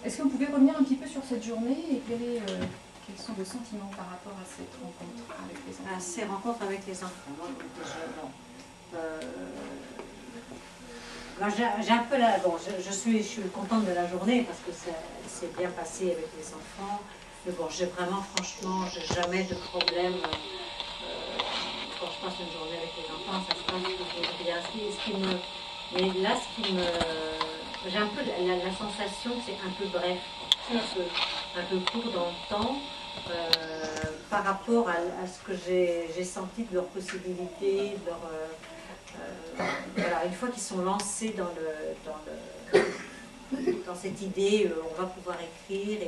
Est-ce que vous pouvez revenir un petit peu sur cette journée et quels sont vos sentiments par rapport à cette rencontre avec les enfants? À ces rencontres avec les enfants, moi, j'ai un peu la... Bon, je suis contente de la journée parce que ça s'est bien passé avec les enfants. Mais bon, j'ai vraiment, franchement, j'ai jamais de problème. Quand je passe une journée avec les enfants, ça se passe plutôt bien. Mais là, j'ai un peu la sensation que c'est un peu bref, un peu court dans le temps. Par rapport à ce que j'ai senti de leurs possibilités, de leur, voilà, une fois qu'ils sont lancés dans cette idée, on va pouvoir écrire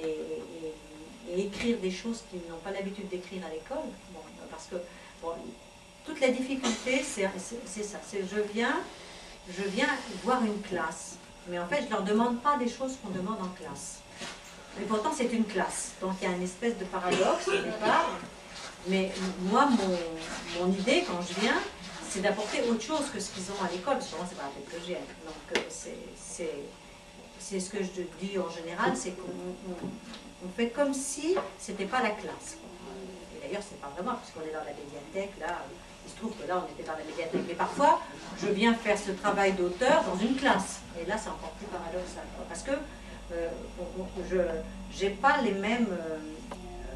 et écrire des choses qu'ils n'ont pas l'habitude d'écrire à l'école. Bon, parce que bon, toute la difficulté, c'est ça. Je viens voir une classe, mais en fait, je ne leur demande pas des choses qu'on demande en classe. Mais pourtant, c'est une classe. Donc, il y a une espèce de paradoxe au départ. Mais moi, mon idée, quand je viens, c'est d'apporter autre chose que ce qu'ils ont à l'école. Parce que moi, c'est pas la tête que j'ai. Donc, c'est ce que je dis en général, c'est qu'on fait comme si c'était pas la classe. Et d'ailleurs, c'est pas vraiment, puisqu'on est dans la médiathèque, là. Il se trouve que là, on était dans la médiathèque. Mais parfois, je viens faire ce travail d'auteur dans une classe. Et là, c'est encore plus paradoxal. Parce que je n'ai pas les mêmes,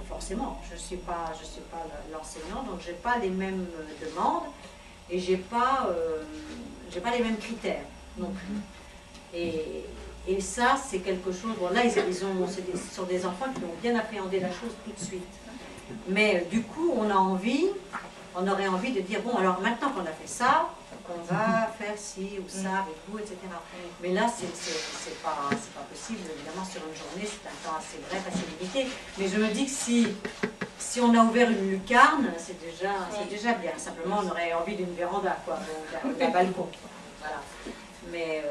forcément, je ne suis pas l'enseignant, donc je n'ai pas les mêmes demandes et je n'ai pas les mêmes critères non plus. Et ça, c'est quelque chose, bon là, ce sont des enfants qui ont bien appréhendé la chose tout de suite. Mais du coup, on aurait envie de dire, bon, alors maintenant qu'on a fait ça, on va faire ci ou ça avec vous, etc. Mais là, c'est pas possible. Évidemment, sur une journée, c'est un temps assez bref, assez limité. Mais je me dis que si on a ouvert une lucarne, c'est déjà bien. Simplement, on aurait envie d'une véranda, quoi, d'un balcon. Voilà. Mais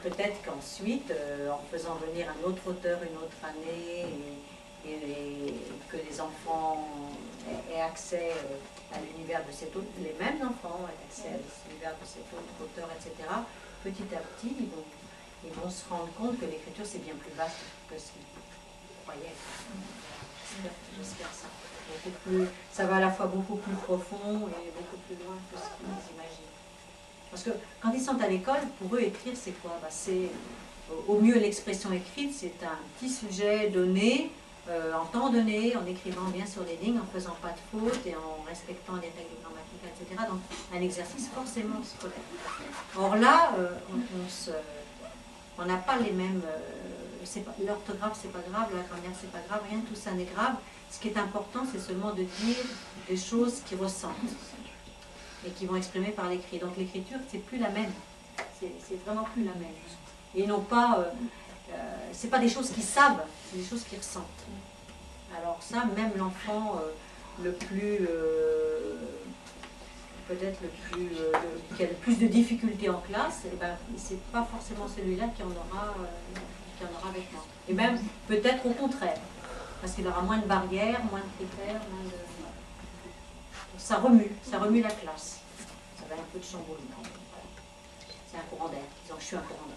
peut-être qu'ensuite, en faisant venir un autre auteur une autre année, et que les enfants aient accès à l'univers de cet autre, les mêmes enfants aient accès à l'univers de cet autre auteur, etc., petit à petit, ils vont se rendre compte que l'écriture, c'est bien plus vaste que ce qu'ils croyaient. J'espère ça. Ça va à la fois beaucoup plus profond et beaucoup plus loin que ce qu'ils imaginent. Parce que quand ils sont à l'école, pour eux, écrire, c'est quoi? C'est au mieux l'expression écrite, c'est un petit sujet donné, en temps donné, en écrivant bien sur les lignes, en faisant pas de fautes et en respectant les règles grammatiques, etc. Donc un exercice forcément scolaire. Or là, on n'a pas les mêmes... l'orthographe, c'est pas grave, la grammaire, c'est pas grave, rien de tout ça n'est grave. Ce qui est important, c'est seulement de dire des choses qu'ils ressentent et qui vont exprimer par l'écrit. Donc l'écriture, c'est plus la même. C'est vraiment plus la même. Et ils n'ont pas... c'est pas des choses qu'ils savent, c'est des choses qu'ils ressentent. Alors ça, même l'enfant le plus... peut-être qui a le plus de difficultés en classe, eh ben, c'est pas forcément celui-là qui en aura avec moi. Et même peut-être au contraire, parce qu'il aura moins de barrières, moins de critères, moins de... Ça remue la classe. Ça va un peu de chamboulement. C'est un courant d'air. Disons, je suis un courant d'air.